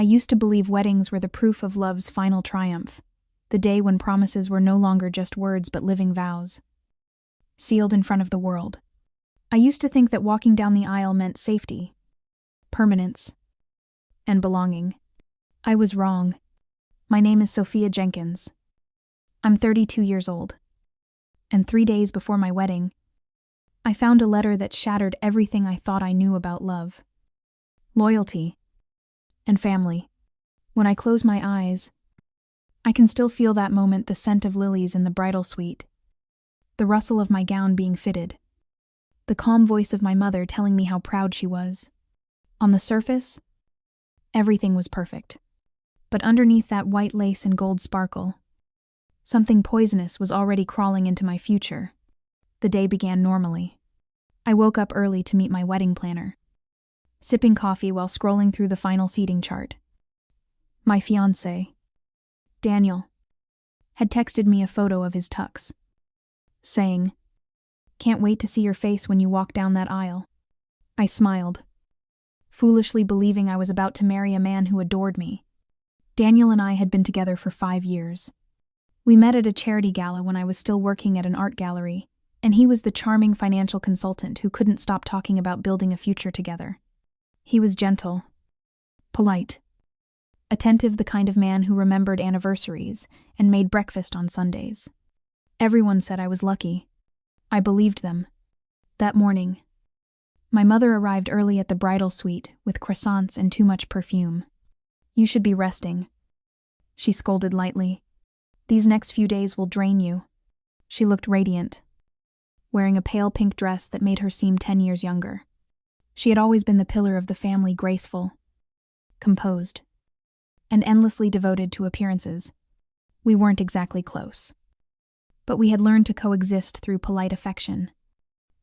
I used to believe weddings were the proof of love's final triumph, the day when promises were no longer just words but living vows, sealed in front of the world. I used to think that walking down the aisle meant safety, permanence, and belonging. I was wrong. My name is Sophia Jenkins. I'm 32 years old. And 3 days before my wedding, I found a letter that shattered everything I thought I knew about love, loyalty, and family. When I close my eyes, I can still feel that moment, the scent of lilies in the bridal suite, the rustle of my gown being fitted, the calm voice of my mother telling me how proud she was. On the surface, everything was perfect. But underneath that white lace and gold sparkle, something poisonous was already crawling into my future. The day began normally. I woke up early to meet my wedding planner, sipping coffee while scrolling through the final seating chart. My fiancé, Daniel, had texted me a photo of his tux, saying, "Can't wait to see your face when you walk down that aisle." I smiled, foolishly believing I was about to marry a man who adored me. Daniel and I had been together for 5 years. We met at a charity gala when I was still working at an art gallery, and he was the charming financial consultant who couldn't stop talking about building a future together. He was gentle, polite, attentive, the kind of man who remembered anniversaries and made breakfast on Sundays. Everyone said I was lucky. I believed them. That morning, my mother arrived early at the bridal suite with croissants and too much perfume. "You should be resting," she scolded lightly. "These next few days will drain you." She looked radiant, wearing a pale pink dress that made her seem 10 years younger. She had always been the pillar of the family, graceful, composed, and endlessly devoted to appearances. We weren't exactly close, but we had learned to coexist through polite affection.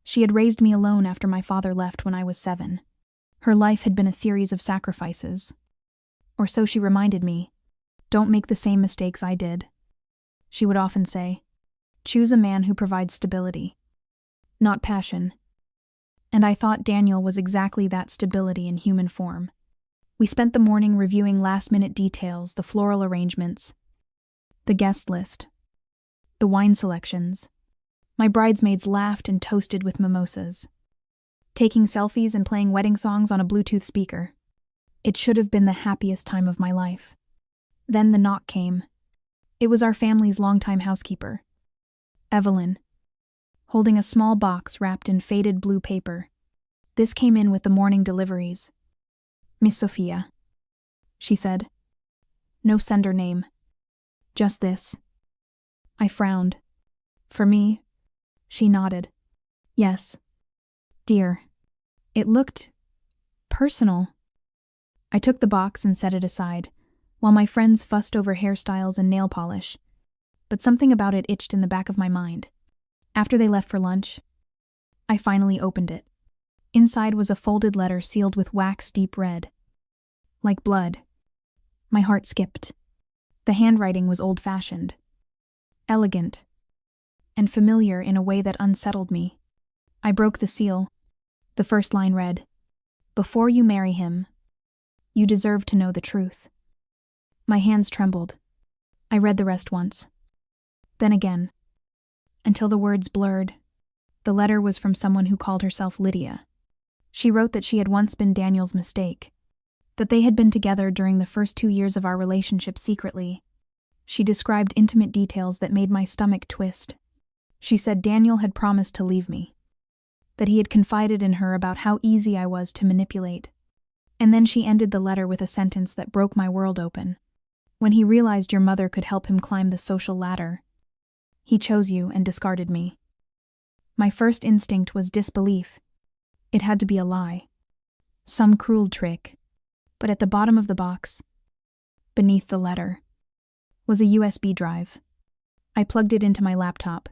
She had raised me alone after my father left when I was 7. Her life had been a series of sacrifices. Or so she reminded me. "Don't make the same mistakes I did," she would often say. "Choose a man who provides stability, not passion." And I thought Daniel was exactly that stability in human form. We spent the morning reviewing last-minute details, the floral arrangements, the guest list, the wine selections. My bridesmaids laughed and toasted with mimosas, taking selfies and playing wedding songs on a Bluetooth speaker. It should have been the happiest time of my life. Then the knock came. It was our family's longtime housekeeper, Evelyn, holding a small box wrapped in faded blue paper. This came in with the morning deliveries. "Miss Sophia," she said. No sender name. Just this. I frowned. "For me?" She nodded. "Yes, dear." It looked personal. I took the box and set it aside, while my friends fussed over hairstyles and nail polish. But something about it itched in the back of my mind. After they left for lunch, I finally opened it. Inside was a folded letter sealed with wax deep red, like blood. My heart skipped. The handwriting was old-fashioned, elegant, and familiar in a way that unsettled me. I broke the seal. The first line read, "Before you marry him, you deserve to know the truth." My hands trembled. I read the rest once, then again, until the words blurred. The letter was from someone who called herself Lydia. She wrote that she had once been Daniel's mistake, that they had been together during the first 2 years of our relationship secretly. She described intimate details that made my stomach twist. She said Daniel had promised to leave me, that he had confided in her about how easy I was to manipulate. And then she ended the letter with a sentence that broke my world open. "When he realized your mother could help him climb the social ladder, he chose you and discarded me." My first instinct was disbelief. It had to be a lie, some cruel trick. But at the bottom of the box, beneath the letter, was a USB drive. I plugged it into my laptop.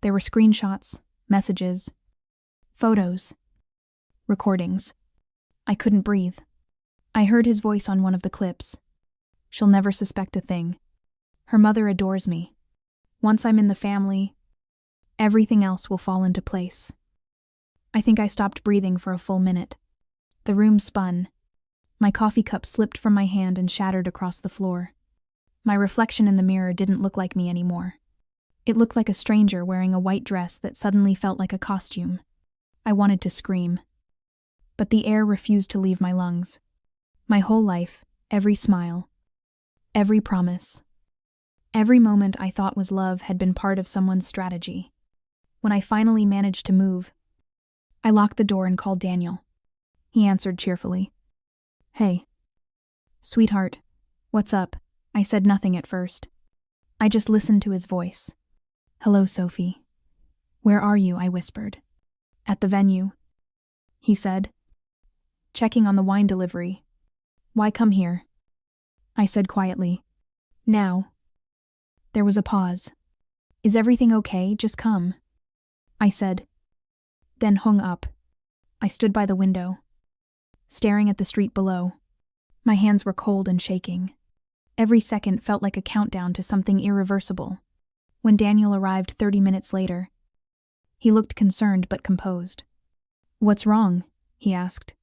There were screenshots, messages, photos, recordings. I couldn't breathe. I heard his voice on one of the clips. "She'll never suspect a thing. Her mother adores me. Once I'm in the family, everything else will fall into place." I think I stopped breathing for a full minute. The room spun, My coffee cup slipped from my hand and shattered across the floor. My reflection in the mirror didn't look like me anymore. It looked like a stranger wearing a white dress that suddenly felt like a costume. I wanted to scream, but the air refused to leave my lungs. My whole life, every smile, every promise, every moment I thought was love had been part of someone's strategy. When I finally managed to move, I locked the door and called Daniel. He answered cheerfully. "Hey. Sweetheart, what's up?" I said nothing at first. I just listened to his voice. "Hello, Sophie. Where are you?" I whispered. "At the venue," he said. "Checking on the wine delivery. Why come here?" I said quietly. "Now." There was a pause. "Is everything okay? Just come," I said. Then hung up. I stood by the window, staring at the street below. My hands were cold and shaking. Every second felt like a countdown to something irreversible. When Daniel arrived 30 minutes later, he looked concerned but composed. "What's wrong?" he asked.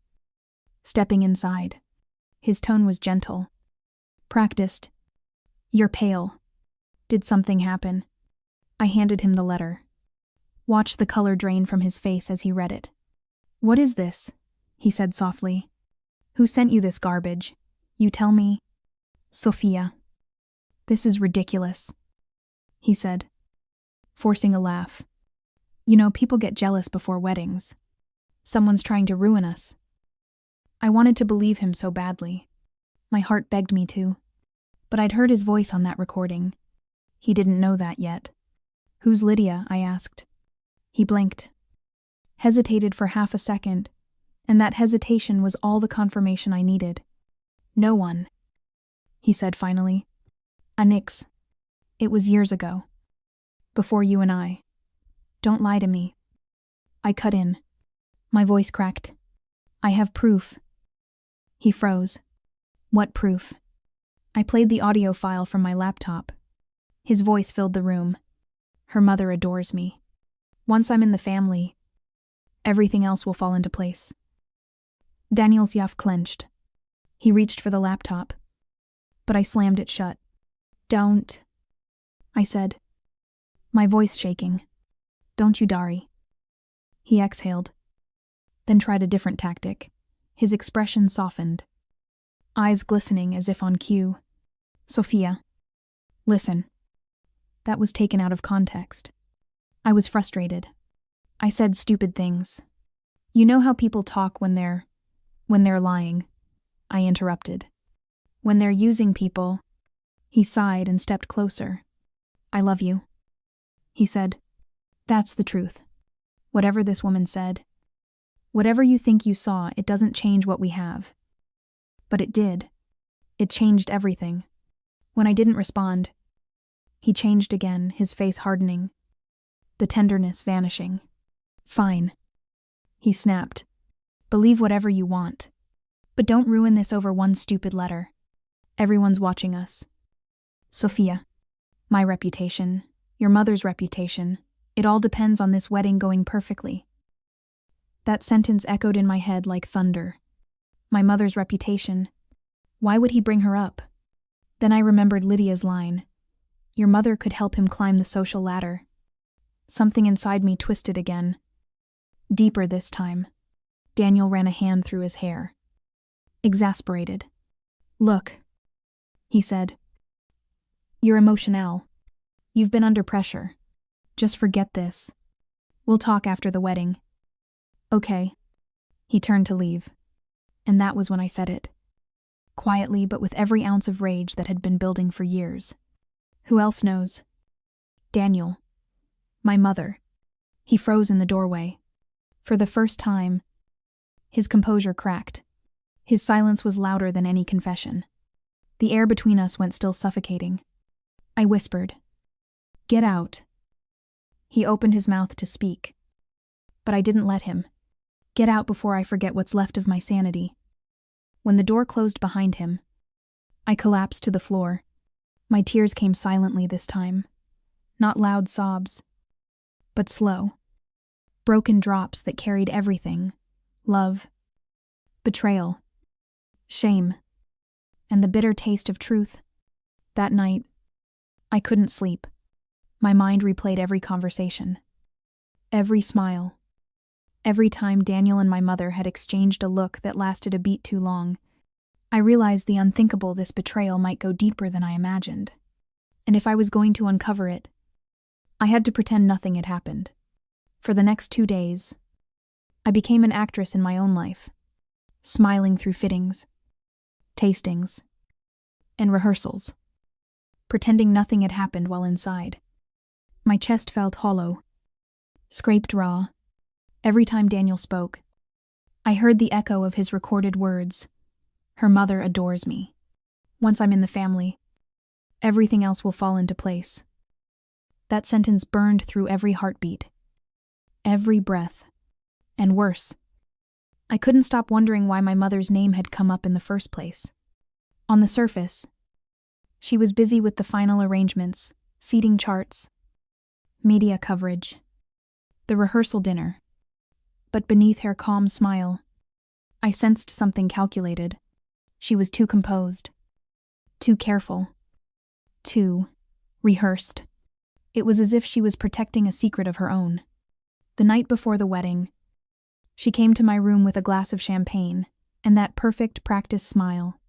Stepping inside, his tone was gentle. "Practiced. You're pale. Did something happen?" I handed him the letter. Watched the color drain from his face as he read it. "What is this?" he said softly. "Who sent you this garbage? You tell me." "Sophia." "This is ridiculous," he said, forcing a laugh. "You know, people get jealous before weddings. Someone's trying to ruin us." I wanted to believe him so badly. My heart begged me to. But I'd heard his voice on that recording. He didn't know that yet. "Who's Lydia?" I asked. He blinked, hesitated for half a second, and that hesitation was all the confirmation I needed. "No one," he said finally. "Anix. It was years ago. Before you and I. Don't lie to me." I cut in. My voice cracked. "I have proof." He froze. "What proof?" I played the audio file from my laptop. His voice filled the room. "Her mother adores me. Once I'm in the family, everything else will fall into place." Daniel's yaw clenched. He reached for the laptop, but I slammed it shut. "Don't," I said, my voice shaking. "Don't you, Dari." He exhaled, then tried a different tactic. His expression softened, eyes glistening as if on cue. "Sophia, listen." That was taken out of context. I was frustrated. I said stupid things. "You know how people talk when they're lying," I interrupted. "When they're using people." He sighed and stepped closer. "I love you," he said. "That's the truth. Whatever this woman said, whatever you think you saw, it doesn't change what we have." But it did. It changed everything. When I didn't respond, he changed again, his face hardening, the tenderness vanishing. "Fine," he snapped. "Believe whatever you want. But don't ruin this over one stupid letter. Everyone's watching us. Sophia, my reputation, your mother's reputation, it all depends on this wedding going perfectly." That sentence echoed in my head like thunder. My mother's reputation. Why would he bring her up? Then I remembered Lydia's line. Your mother could help him climb the social ladder. Something inside me twisted again. Deeper this time. Daniel ran a hand through his hair. Exasperated. "Look," he said. "You're emotional. You've been under pressure. Just forget this. We'll talk after the wedding." "Okay." He turned to leave. And that was when I said it. Quietly, but with every ounce of rage that had been building for years. Who else knows? Daniel. My mother. He froze in the doorway. For the first time, his composure cracked. His silence was louder than any confession. The air between us went still suffocating. I whispered, "Get out." He opened his mouth to speak, but I didn't let him. Get out before I forget what's left of my sanity. When the door closed behind him, I collapsed to the floor. My tears came silently this time. Not loud sobs, but slow, broken drops that carried everything. Love, betrayal, shame, and the bitter taste of truth. That night, I couldn't sleep. My mind replayed every conversation, every smile, every time Daniel and my mother had exchanged a look that lasted a beat too long. I realized the unthinkable. This betrayal might go deeper than I imagined. And if I was going to uncover it, I had to pretend nothing had happened. For the next 2 days, I became an actress in my own life, smiling through fittings, tastings, and rehearsals, pretending nothing had happened while inside. My chest felt hollow, scraped raw. Every time Daniel spoke, I heard the echo of his recorded words. Her mother adores me. Once I'm in the family, everything else will fall into place. That sentence burned through every heartbeat, every breath, and worse, I couldn't stop wondering why my mother's name had come up in the first place. On the surface, she was busy with the final arrangements, seating charts, media coverage, the rehearsal dinner. But beneath her calm smile, I sensed something calculated. She was too composed, too careful, too rehearsed. It was as if she was protecting a secret of her own. The night before the wedding, she came to my room with a glass of champagne and that perfect practice smile.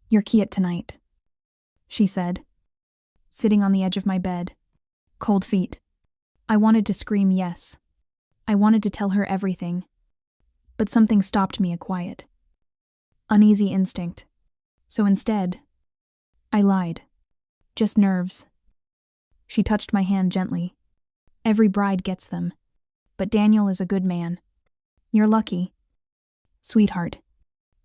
"You're quiet tonight," she said, sitting on the edge of my bed, cold feet. I wanted to scream yes. I wanted to tell her everything, but something stopped me. A quiet, uneasy instinct. So instead, I lied. Just nerves. She touched my hand gently. "Every bride gets them, but Daniel is a good man. You're lucky. Sweetheart,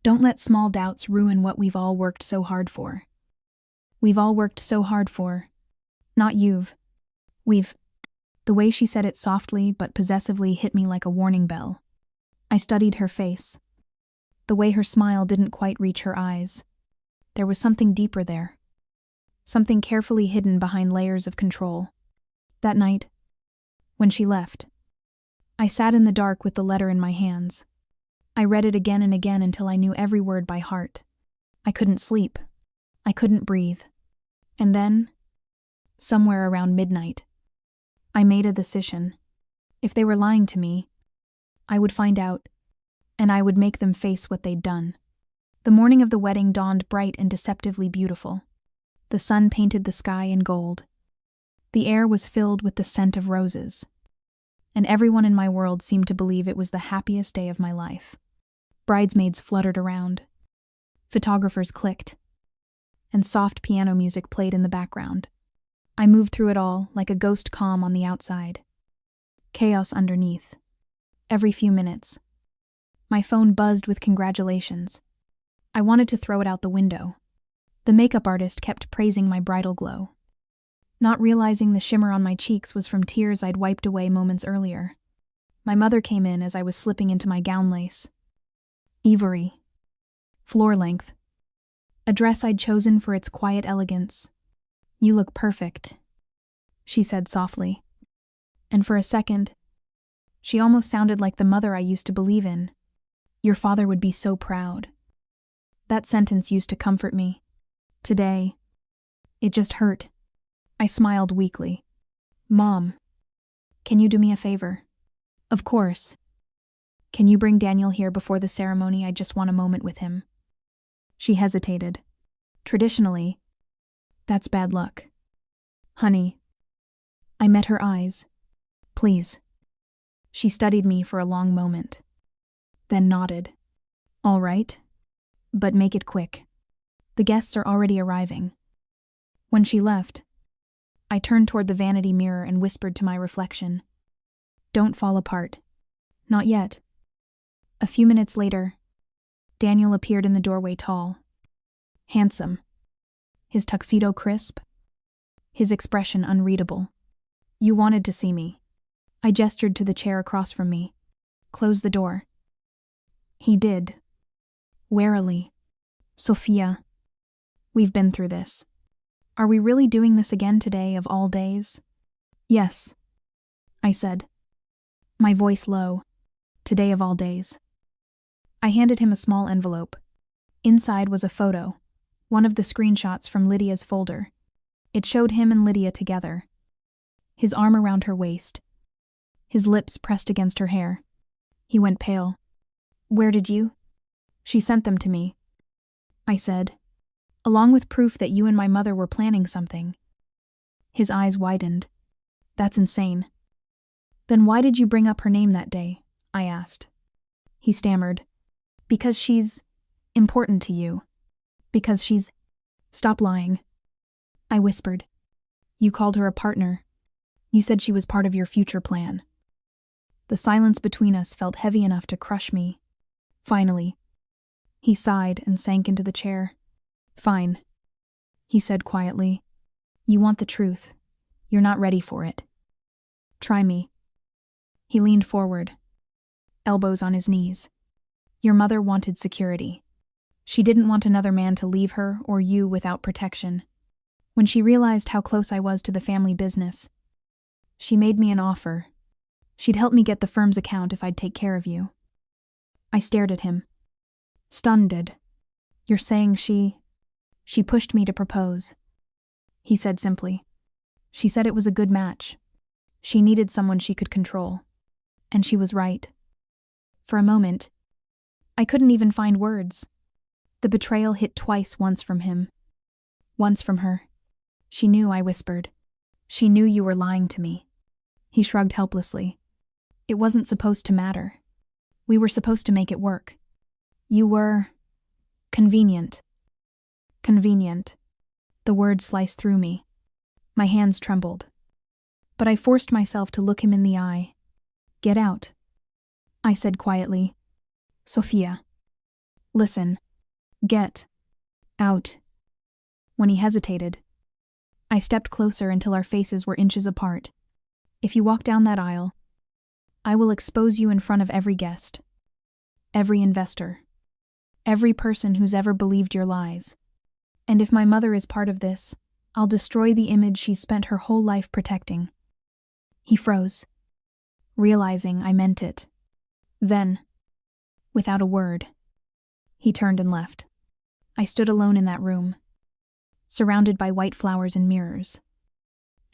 don't let small doubts ruin what we've all worked so hard for. We've all worked so hard for. Not you've. We've." The way she said it softly but possessively hit me like a warning bell. I studied her face. The way her smile didn't quite reach her eyes. There was something deeper there. Something carefully hidden behind layers of control. That night, when she left, I sat in the dark with the letter in my hands. I read it again and again until I knew every word by heart. I couldn't sleep. I couldn't breathe. And then, somewhere around midnight, I made a decision. If they were lying to me, I would find out, and I would make them face what they'd done. The morning of the wedding dawned bright and deceptively beautiful. The sun painted the sky in gold. The air was filled with the scent of roses, and everyone in my world seemed to believe it was the happiest day of my life. Bridesmaids fluttered around. Photographers clicked, and soft piano music played in the background. I moved through it all like a ghost calm on the outside. Chaos underneath. Every few minutes, my phone buzzed with congratulations. I wanted to throw it out the window. The makeup artist kept praising my bridal glow, not realizing the shimmer on my cheeks was from tears I'd wiped away moments earlier. My mother came in as I was slipping into my gown lace. Ivory. Floor length. A dress I'd chosen for its quiet elegance. "You look perfect," she said softly. And for a second, she almost sounded like the mother I used to believe in. "Your father would be so proud." That sentence used to comfort me. Today, it just hurt. I smiled weakly. "Mom, can you do me a favor?" "Of course. Can you bring Daniel here before the ceremony? I just want a moment with him." She hesitated. "Traditionally, that's bad luck." "Honey." I met her eyes. "Please." She studied me for a long moment, then nodded. "All right, but make it quick. The guests are already arriving." When she left, I turned toward the vanity mirror and whispered to my reflection, "Don't fall apart. Not yet." A few minutes later, Daniel appeared in the doorway, tall, handsome, his tuxedo crisp, his expression unreadable. "You wanted to see me." I gestured to the chair across from me. "Close the door." He did. Warily. "Sophia, we've been through this. Are we really doing this again today of all days?" "Yes," I said, my voice low. "Today of all days." I handed him a small envelope. Inside was a photo, one of the screenshots from Lydia's folder. It showed him and Lydia together, his arm around her waist, his lips pressed against her hair. He went pale. "Where did you?" "She sent them to me," I said, "along with proof that you and my mother were planning something." His eyes widened. "That's insane." "Then why did you bring up her name that day?" I asked. He stammered. "Because she's important to you. Because she's—" "Stop lying," I whispered. "You called her a partner. You said she was part of your future plan." The silence between us felt heavy enough to crush me. Finally, he sighed and sank into the chair. "Fine," he said quietly. "You want the truth. You're not ready for it. Try me." He leaned forward, elbows on his knees. "Your mother wanted security. She didn't want another man to leave her or you without protection. When she realized how close I was to the family business, she made me an offer. She'd help me get the firm's account if I'd take care of you." I stared at him, stunned. "You're saying she pushed me to propose?" He said simply. "She said it was a good match. She needed someone she could control. And she was right." For a moment, I couldn't even find words. The betrayal hit twice, once from him, once from her. "She knew," I whispered. "She knew you were lying to me." He shrugged helplessly. "It wasn't supposed to matter. We were supposed to make it work. You were convenient." Convenient. The word sliced through me. My hands trembled. But I forced myself to look him in the eye. "Get out," I said quietly. "Sophia, listen. Get out." When he hesitated, I stepped closer until our faces were inches apart. "If you walk down that aisle, I will expose you in front of every guest, every investor, every person who's ever believed your lies. And if my mother is part of this, I'll destroy the image she's spent her whole life protecting." He froze, realizing I meant it. Then, without a word, he turned and left. I stood alone in that room, surrounded by white flowers and mirrors.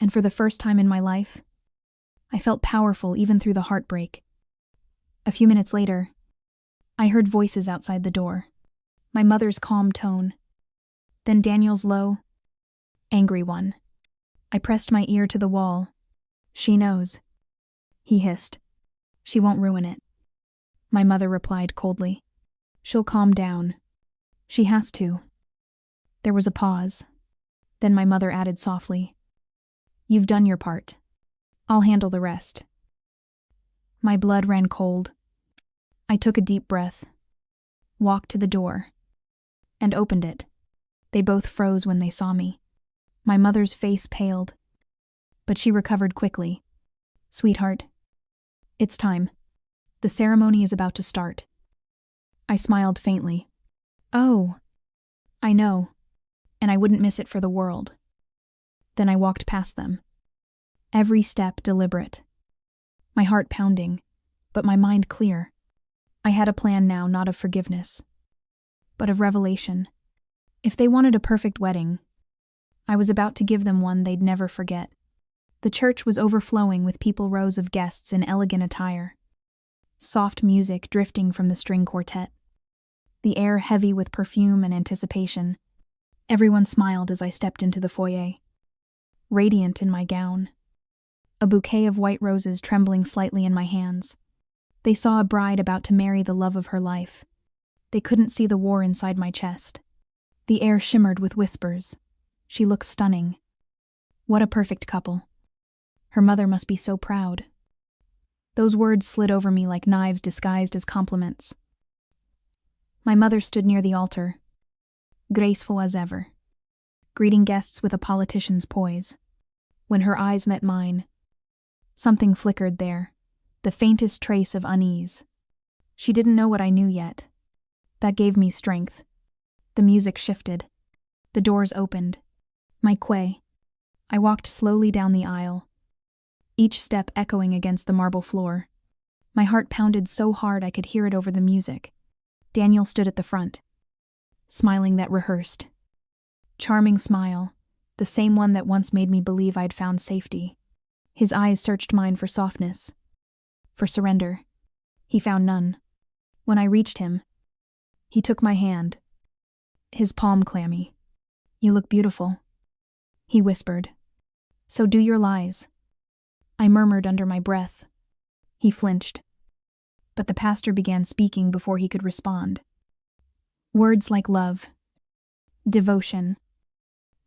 And for the first time in my life, I felt powerful even through the heartbreak. A few minutes later, I heard voices outside the door. My mother's calm tone, then Daniel's low, angry one. I pressed my ear to the wall. "She knows," he hissed. "She won't ruin it." My mother replied coldly. "She'll calm down. She has to." There was a pause. Then my mother added softly, "You've done your part. I'll handle the rest." My blood ran cold. I took a deep breath, walked to the door, and opened it. They both froze when they saw me. My mother's face paled, but she recovered quickly. "Sweetheart, it's time. The ceremony is about to start." I smiled faintly. "Oh, I know, and I wouldn't miss it for the world." Then I walked past them, every step deliberate, my heart pounding, but my mind clear. I had a plan now, not of forgiveness, but of revelation. If they wanted a perfect wedding, I was about to give them one they'd never forget. The church was overflowing with rows of guests in elegant attire, soft music drifting from the string quartet, the air heavy with perfume and anticipation. Everyone smiled as I stepped into the foyer, radiant in my gown, a bouquet of white roses trembling slightly in my hands. They saw a bride about to marry the love of her life. They couldn't see the war inside my chest. The air shimmered with whispers. "She looks stunning. What a perfect couple. Her mother must be so proud." Those words slid over me like knives disguised as compliments. My mother stood near the altar, graceful as ever, greeting guests with a politician's poise. When her eyes met mine, something flickered there, the faintest trace of unease. She didn't know what I knew yet. That gave me strength. The music shifted. The doors opened. My quay. I walked slowly down the aisle, each step echoing against the marble floor. My heart pounded so hard I could hear it over the music. Daniel stood at the front, smiling that rehearsed. Charming smile, the same one that once made me believe I'd found safety. His eyes searched mine for softness, for surrender. He found none. When I reached him, he took my hand, his palm clammy. "You look beautiful," he whispered. "So do your lies," I murmured under my breath. He flinched, but the pastor began speaking before he could respond. Words like love, devotion,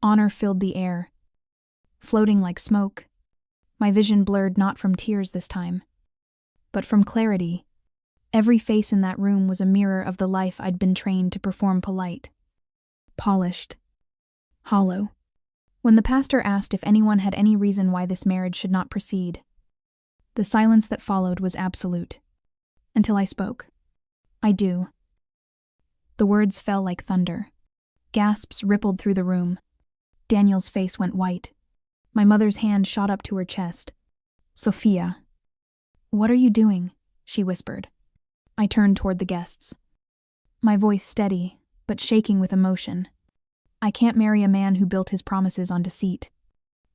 honor filled the air, floating like smoke. My vision blurred not from tears this time, but from clarity. Every face in that room was a mirror of the life I'd been trained to perform polite, polished, hollow. When the pastor asked if anyone had any reason why this marriage should not proceed, the silence that followed was absolute. Until I spoke. "I do." The words fell like thunder. Gasps rippled through the room. Daniel's face went white. My mother's hand shot up to her chest. "Sophia." "What are you doing?" she whispered. I turned toward the guests, my voice steady, but shaking with emotion. I can't marry a man who built his promises on deceit.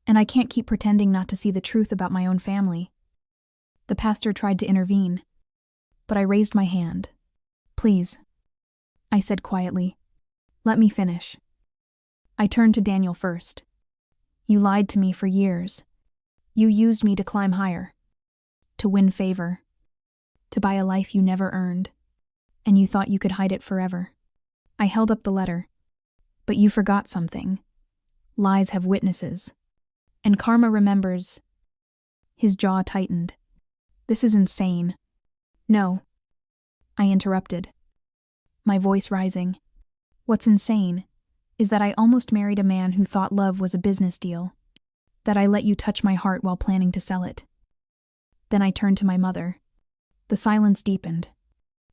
And I can't keep pretending not to see the truth about my own family. The pastor tried to intervene, but I raised my hand. "Please," I said quietly. "Let me finish." I turned to Daniel first. "You lied to me for years. You used me to climb higher, to win favor, to buy a life you never earned, and you thought you could hide it forever." I held up the letter. "But you forgot something. Lies have witnesses. And karma remembers." His jaw tightened. "This is insane." "No," I interrupted, my voice rising. "What's insane is that I almost married a man who thought love was a business deal, that I let you touch my heart while planning to sell it." Then I turned to my mother. The silence deepened.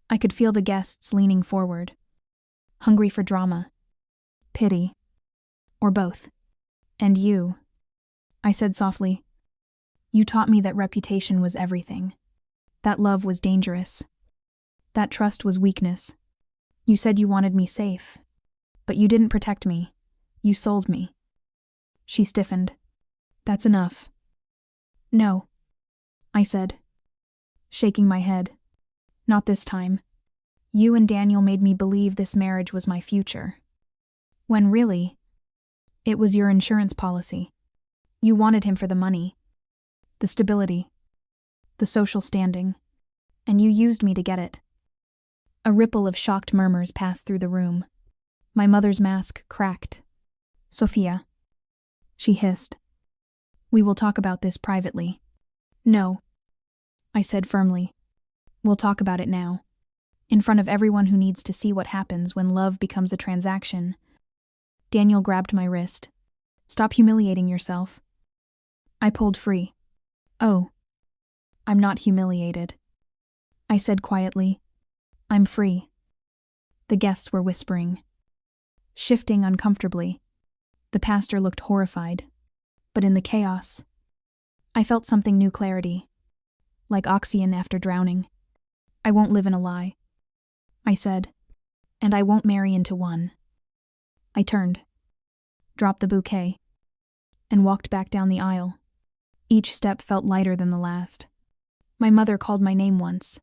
I could feel the guests leaning forward, hungry for drama, pity, or both. "And you," I said softly, "you taught me that reputation was everything, that love was dangerous, that trust was weakness. You said you wanted me safe, but you didn't protect me. You sold me." She stiffened. "That's enough." "No," I said, shaking my head. "Not this time. You and Daniel made me believe this marriage was my future, when really, it was your insurance policy. You wanted him for the money, the stability, the social standing, and you used me to get it." A ripple of shocked murmurs passed through the room. My mother's mask cracked. "Sophia," she hissed, "we will talk about this privately." "No," I said firmly. "We'll talk about it now, in front of everyone who needs to see what happens when love becomes a transaction." Daniel grabbed my wrist. "Stop humiliating yourself." I pulled free. "Oh, I'm not humiliated," I said quietly. "I'm free." The guests were whispering, shifting uncomfortably. The pastor looked horrified, but in the chaos, I felt something new: clarity, like oxygen after drowning. "I won't live in a lie," I said, "and I won't marry into one." I turned, dropped the bouquet, and walked back down the aisle. Each step felt lighter than the last. My mother called my name once,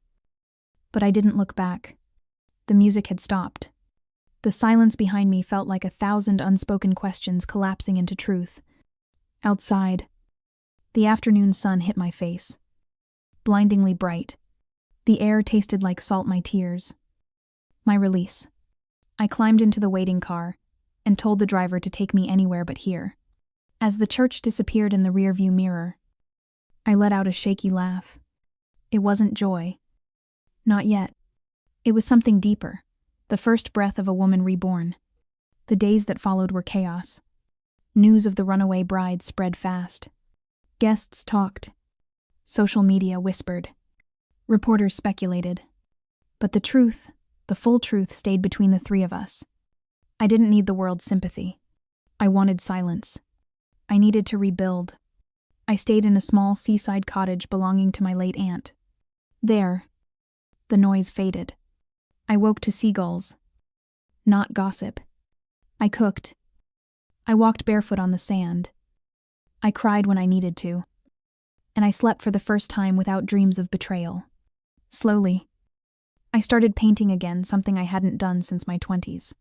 but I didn't look back. The music had stopped. The silence behind me felt like 1,000 unspoken questions collapsing into truth. Outside, the afternoon sun hit my face, blindingly bright. The air tasted like salt. My tears. My release. I climbed into the waiting car and told the driver to take me anywhere but here. As the church disappeared in the rearview mirror, I let out a shaky laugh. It wasn't joy. Not yet. It was something deeper, the first breath of a woman reborn. The days that followed were chaos. News of the runaway bride spread fast. Guests talked. Social media whispered. Reporters speculated. But the truth, the full truth, stayed between the three of us. I didn't need the world's sympathy. I wanted silence. I needed to rebuild. I stayed in a small seaside cottage belonging to my late aunt. There, the noise faded. I woke to seagulls. not gossip. I cooked. I walked barefoot on the sand. I cried when I needed to. And I slept for the first time without dreams of betrayal. Slowly, I started painting again, something I hadn't done since my 20s.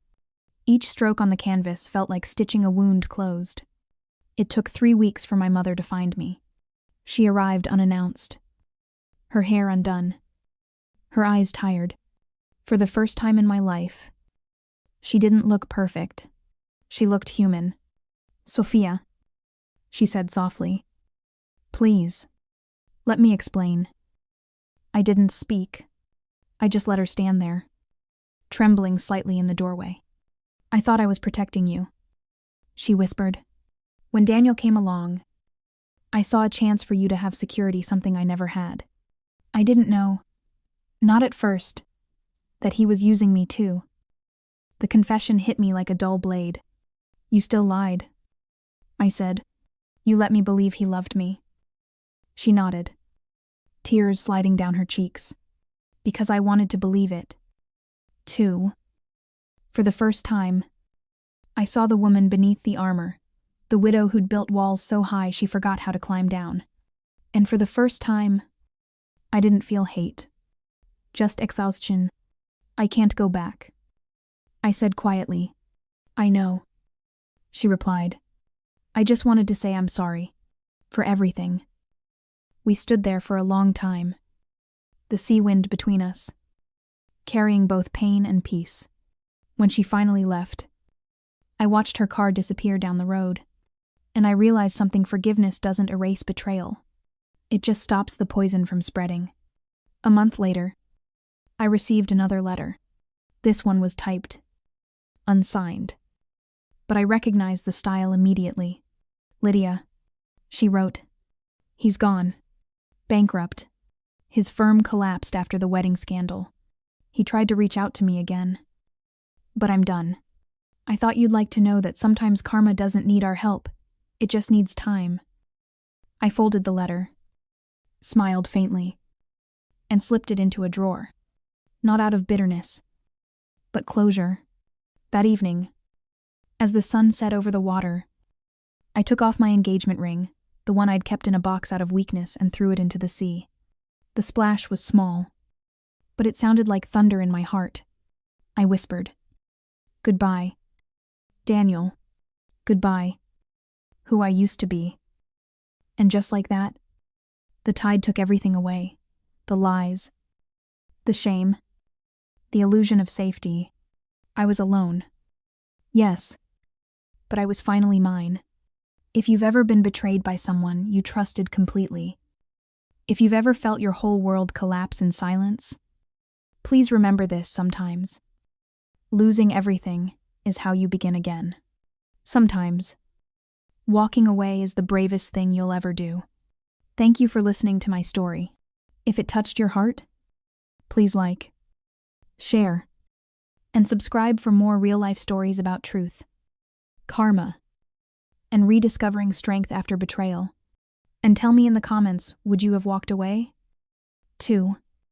Each stroke on the canvas felt like stitching a wound closed. It took 3 weeks for my mother to find me. She arrived unannounced. Her hair undone. Her eyes tired. For the first time in my life. She didn't look perfect. She looked human. "Sophia," she said softly. "Please, let me explain." I didn't speak. I just let her stand there, trembling slightly in the doorway. "I thought I was protecting you," she whispered. "When Daniel came along, I saw a chance for you to have security, something I never had. I didn't know, not at first, that he was using me too." The confession hit me like a dull blade. "You still lied," I said. "You let me believe he loved me." She nodded, tears sliding down her cheeks. "Because I wanted to believe it, too." For the first time, I saw the woman beneath the armor, the widow who'd built walls so high she forgot how to climb down. And for the first time, I didn't feel hate. Just exhaustion. "I can't go back," I said quietly. "I know," she replied. "I just wanted to say I'm sorry. For everything." We stood there for a long time, the sea wind between us, carrying both pain and peace. When she finally left, I watched her car disappear down the road, and I realized something: forgiveness doesn't erase betrayal. It just stops the poison from spreading. A month later, I received another letter. This one was typed, unsigned. But I recognized the style immediately. "Lydia," she wrote. "He's gone. Bankrupt. His firm collapsed after the wedding scandal. He tried to reach out to me again. But I'm done. I thought you'd like to know that sometimes karma doesn't need our help. It just needs time." I folded the letter, smiled faintly, and slipped it into a drawer. Not out of bitterness, but closure. That evening, as the sun set over the water, I took off my engagement ring, the one I'd kept in a box out of weakness, and threw it into the sea. The splash was small, but it sounded like thunder in my heart. I whispered, "Goodbye, Daniel. Goodbye, who I used to be." And just like that, the tide took everything away. The lies, the shame, the illusion of safety. I was alone. Yes, but I was finally mine. If you've ever been betrayed by someone you trusted completely, if you've ever felt your whole world collapse in silence, please remember this sometimes. Losing everything is how you begin again. Sometimes, walking away is the bravest thing you'll ever do. Thank you for listening to my story. If it touched your heart, please like, share, and subscribe for more real-life stories about truth, karma, and rediscovering strength after betrayal. And tell me in the comments, would you have walked away? 2.